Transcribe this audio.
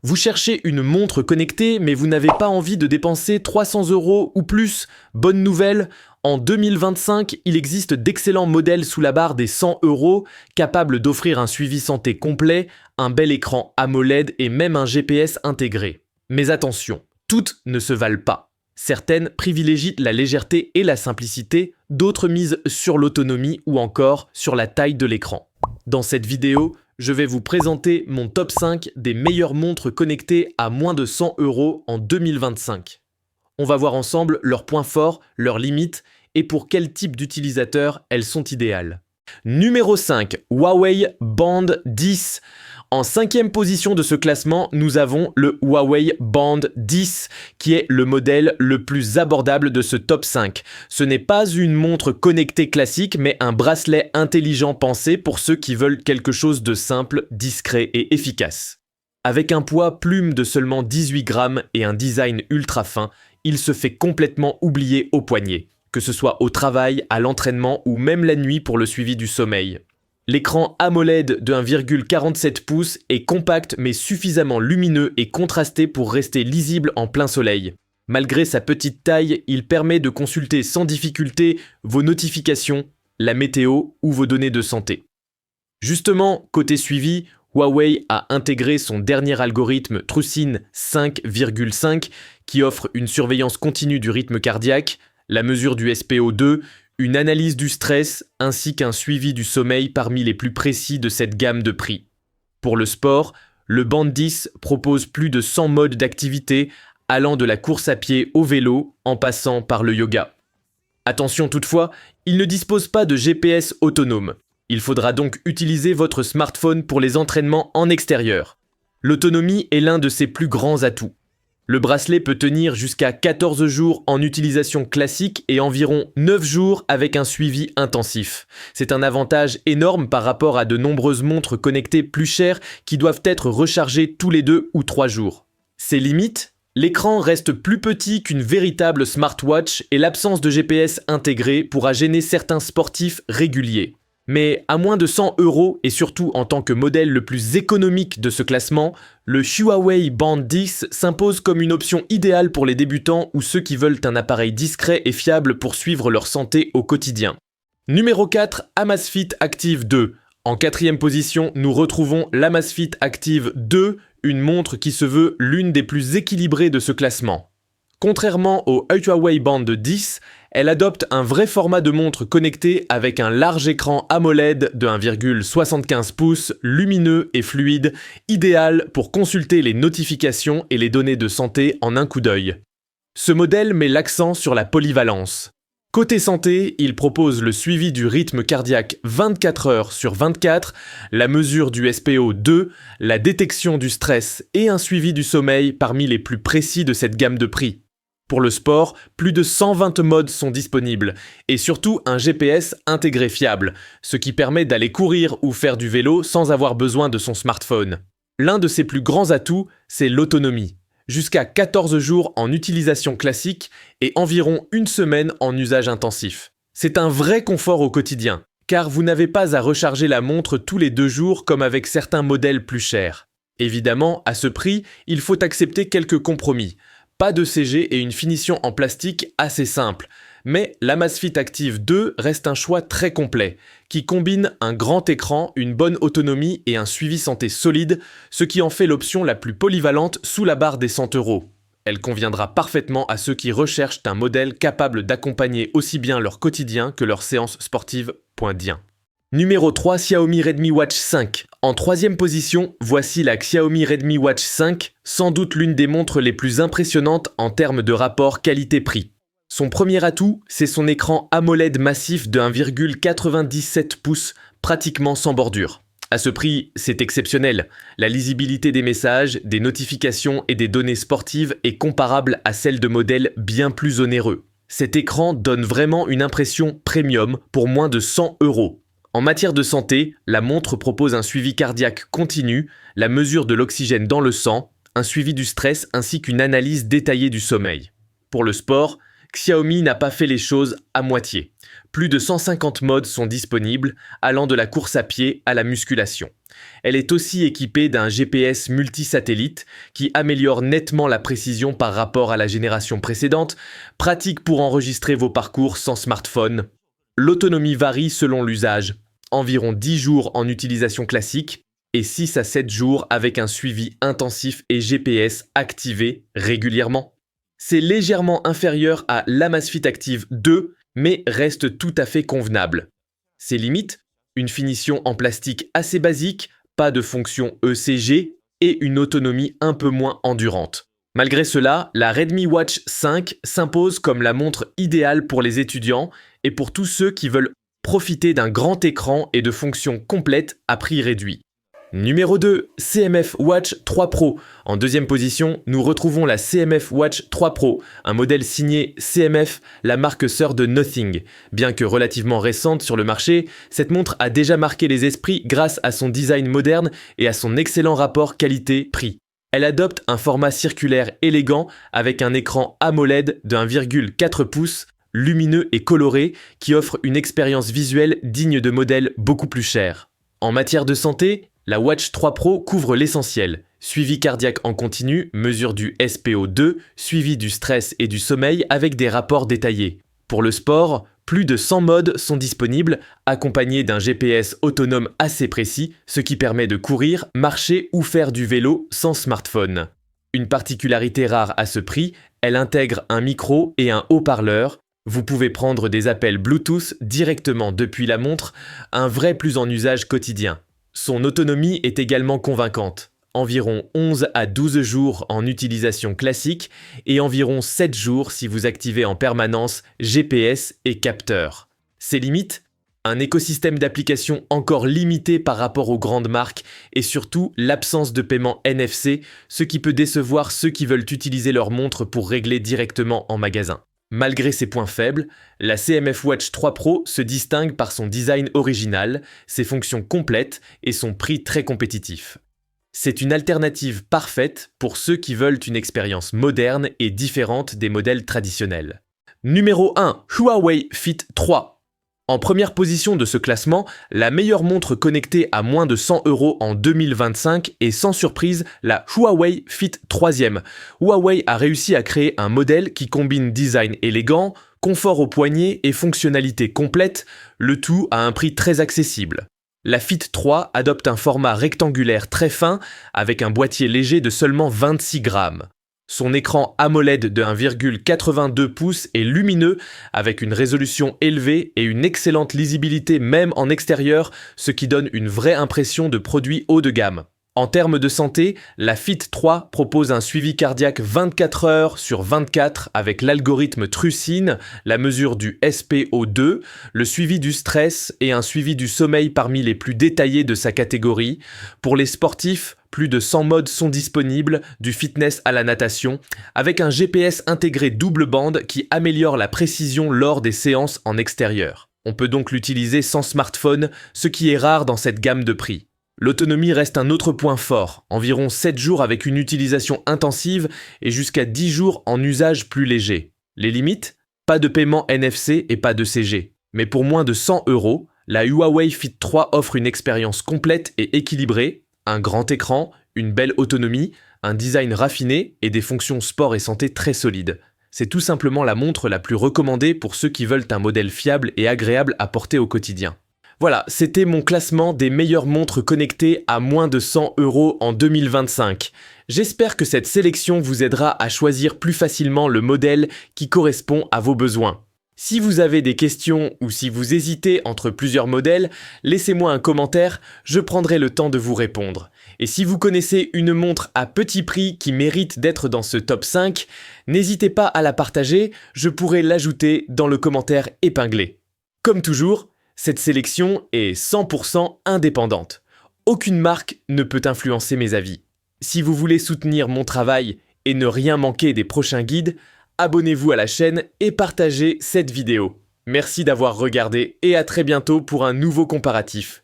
Vous cherchez une montre connectée, mais vous n'avez pas envie de dépenser 300 € ou plus. Bonne nouvelle, en 2025, il existe d'excellents modèles sous la barre des 100 € capables d'offrir un suivi santé complet, un bel écran AMOLED et même un GPS intégré. Mais attention, toutes ne se valent pas. Certaines privilégient la légèreté et la simplicité, d'autres misent sur l'autonomie ou encore sur la taille de l'écran. Dans cette vidéo, je vais vous présenter mon top 5 des meilleures montres connectées à moins de 100 € en 2025. On va voir ensemble leurs points forts, leurs limites et pour quel type d'utilisateur elles sont idéales. Numéro 5, Huawei Band 10. En 5e position de ce classement, nous avons le Huawei Band 10, qui est le modèle le plus abordable de ce top 5. Ce n'est pas une montre connectée classique, mais un bracelet intelligent pensé pour ceux qui veulent quelque chose de simple, discret et efficace. Avec un poids plume de seulement 18 grammes et un design ultra fin, il se fait complètement oublier au poignet, que ce soit au travail, à l'entraînement ou même la nuit pour le suivi du sommeil. L'écran AMOLED de 1,47 pouces est compact mais suffisamment lumineux et contrasté pour rester lisible en plein soleil. Malgré sa petite taille, il permet de consulter sans difficulté vos notifications, la météo ou vos données de santé. Justement, côté suivi, Huawei a intégré son dernier algorithme TrueSyn 5,5 qui offre une surveillance continue du rythme cardiaque, la mesure du SpO2, une analyse du stress ainsi qu'un suivi du sommeil parmi les plus précis de cette gamme de prix. Pour le sport, le Band 10 propose plus de 100 modes d'activité allant de la course à pied au vélo en passant par le yoga. Attention toutefois, il ne dispose pas de GPS autonome. Il faudra donc utiliser votre smartphone pour les entraînements en extérieur. L'autonomie est l'un de ses plus grands atouts. Le bracelet peut tenir jusqu'à 14 jours en utilisation classique et environ 9 jours avec un suivi intensif. C'est un avantage énorme par rapport à de nombreuses montres connectées plus chères qui doivent être rechargées tous les 2 ou 3 jours. Ses limites ? L'écran reste plus petit qu'une véritable smartwatch et l'absence de GPS intégré pourra gêner certains sportifs réguliers. Mais à moins de 100 € et surtout en tant que modèle le plus économique de ce classement, le Huawei Band 10 s'impose comme une option idéale pour les débutants ou ceux qui veulent un appareil discret et fiable pour suivre leur santé au quotidien. Numéro 4, Amazfit Active 2. En 4e position, nous retrouvons l'Amazfit Active 2, une montre qui se veut l'une des plus équilibrées de ce classement. Contrairement au Huawei Band 10, elle adopte un vrai format de montre connectée avec un large écran AMOLED de 1,75 pouces, lumineux et fluide, idéal pour consulter les notifications et les données de santé en un coup d'œil. Ce modèle met l'accent sur la polyvalence. Côté santé, il propose le suivi du rythme cardiaque 24 heures sur 24, la mesure du SpO2, la détection du stress et un suivi du sommeil parmi les plus précis de cette gamme de prix. Pour le sport, plus de 120 modes sont disponibles et surtout un GPS intégré fiable, ce qui permet d'aller courir ou faire du vélo sans avoir besoin de son smartphone. L'un de ses plus grands atouts, c'est l'autonomie. Jusqu'à 14 jours en utilisation classique et environ une semaine en usage intensif. C'est un vrai confort au quotidien, car vous n'avez pas à recharger la montre tous les 2 jours comme avec certains modèles plus chers. Évidemment, à ce prix, il faut accepter quelques compromis. Pas de CG et une finition en plastique assez simple. Mais l'Amazfit Active 2 reste un choix très complet, qui combine un grand écran, une bonne autonomie et un suivi santé solide, ce qui en fait l'option la plus polyvalente sous la barre des 100 €. Elle conviendra parfaitement à ceux qui recherchent un modèle capable d'accompagner aussi bien leur quotidien que leurs séances sportives. Point bien. Numéro 3, Xiaomi Redmi Watch 5. En 3e position, voici la Xiaomi Redmi Watch 5, sans doute l'une des montres les plus impressionnantes en termes de rapport qualité-prix. Son premier atout, c'est son écran AMOLED massif de 1,97 pouces, pratiquement sans bordure. À ce prix, c'est exceptionnel. La lisibilité des messages, des notifications et des données sportives est comparable à celle de modèles bien plus onéreux. Cet écran donne vraiment une impression premium pour moins de 100 €. En matière de santé, la montre propose un suivi cardiaque continu, la mesure de l'oxygène dans le sang, un suivi du stress ainsi qu'une analyse détaillée du sommeil. Pour le sport, Xiaomi n'a pas fait les choses à moitié. Plus de 150 modes sont disponibles, allant de la course à pied à la musculation. Elle est aussi équipée d'un GPS multisatellite qui améliore nettement la précision par rapport à la génération précédente, pratique pour enregistrer vos parcours sans smartphone. L'autonomie varie selon l'usage, environ 10 jours en utilisation classique et 6 à 7 jours avec un suivi intensif et GPS activé régulièrement. C'est légèrement inférieur à l'Amazfit Active 2, mais reste tout à fait convenable. Ses limites, une finition en plastique assez basique, pas de fonction ECG et une autonomie un peu moins endurante. Malgré cela, la Redmi Watch 5 s'impose comme la montre idéale pour les étudiants et pour tous ceux qui veulent profiter d'un grand écran et de fonctions complètes à prix réduit. Numéro 2, CMF Watch 3 Pro. En deuxième position, nous retrouvons la CMF Watch 3 Pro, un modèle signé CMF, la marque sœur de Nothing. Bien que relativement récente sur le marché, cette montre a déjà marqué les esprits grâce à son design moderne et à son excellent rapport qualité-prix. Elle adopte un format circulaire élégant avec un écran AMOLED de 1,4 pouces, lumineux et coloré, qui offre une expérience visuelle digne de modèles beaucoup plus chers. En matière de santé, la Watch 3 Pro couvre l'essentiel. Suivi cardiaque en continu, mesure du SpO2, suivi du stress et du sommeil avec des rapports détaillés. Pour le sport, plus de 100 modes sont disponibles, accompagnés d'un GPS autonome assez précis, ce qui permet de courir, marcher ou faire du vélo sans smartphone. Une particularité rare à ce prix, elle intègre un micro et un haut-parleur. Vous pouvez prendre des appels Bluetooth directement depuis la montre, un vrai plus en usage quotidien. Son autonomie est également convaincante, environ 11 à 12 jours en utilisation classique et environ 7 jours si vous activez en permanence GPS et capteur. Ses limites ? Un écosystème d'applications encore limité par rapport aux grandes marques et surtout l'absence de paiement NFC, ce qui peut décevoir ceux qui veulent utiliser leur montre pour régler directement en magasin. Malgré ses points faibles, la CMF Watch 3 Pro se distingue par son design original, ses fonctions complètes et son prix très compétitif. C'est une alternative parfaite pour ceux qui veulent une expérience moderne et différente des modèles traditionnels. Numéro 1, Huawei Fit 3. En première position de ce classement, la meilleure montre connectée à moins de 100 € en 2025 est sans surprise la Huawei Fit 3e. Huawei a réussi à créer un modèle qui combine design élégant, confort au poignet et fonctionnalité complète, le tout à un prix très accessible. La Fit 3 adopte un format rectangulaire très fin avec un boîtier léger de seulement 26 grammes. Son écran AMOLED de 1,82 pouces est lumineux avec une résolution élevée et une excellente lisibilité même en extérieur, ce qui donne une vraie impression de produit haut de gamme. En termes de santé, la Fit 3 propose un suivi cardiaque 24 heures sur 24 avec l'algorithme Trucine, la mesure du SpO2, le suivi du stress et un suivi du sommeil parmi les plus détaillés de sa catégorie. Pour les sportifs, plus de 100 modes sont disponibles, du fitness à la natation, avec un GPS intégré double bande qui améliore la précision lors des séances en extérieur. On peut donc l'utiliser sans smartphone, ce qui est rare dans cette gamme de prix. L'autonomie reste un autre point fort, environ 7 jours avec une utilisation intensive et jusqu'à 10 jours en usage plus léger. Les limites ? Pas de paiement NFC et pas de CG. Mais pour moins de 100 €, la Huawei Fit 3 offre une expérience complète et équilibrée, un grand écran, une belle autonomie, un design raffiné et des fonctions sport et santé très solides. C'est tout simplement la montre la plus recommandée pour ceux qui veulent un modèle fiable et agréable à porter au quotidien. Voilà, c'était mon classement des meilleures montres connectées à moins de 100 € en 2025. J'espère que cette sélection vous aidera à choisir plus facilement le modèle qui correspond à vos besoins. Si vous avez des questions ou si vous hésitez entre plusieurs modèles, laissez-moi un commentaire, je prendrai le temps de vous répondre. Et si vous connaissez une montre à petit prix qui mérite d'être dans ce top 5, n'hésitez pas à la partager, je pourrai l'ajouter dans le commentaire épinglé. Comme toujours, cette sélection est 100% indépendante. Aucune marque ne peut influencer mes avis. Si vous voulez soutenir mon travail et ne rien manquer des prochains guides, abonnez-vous à la chaîne et partagez cette vidéo. Merci d'avoir regardé et à très bientôt pour un nouveau comparatif.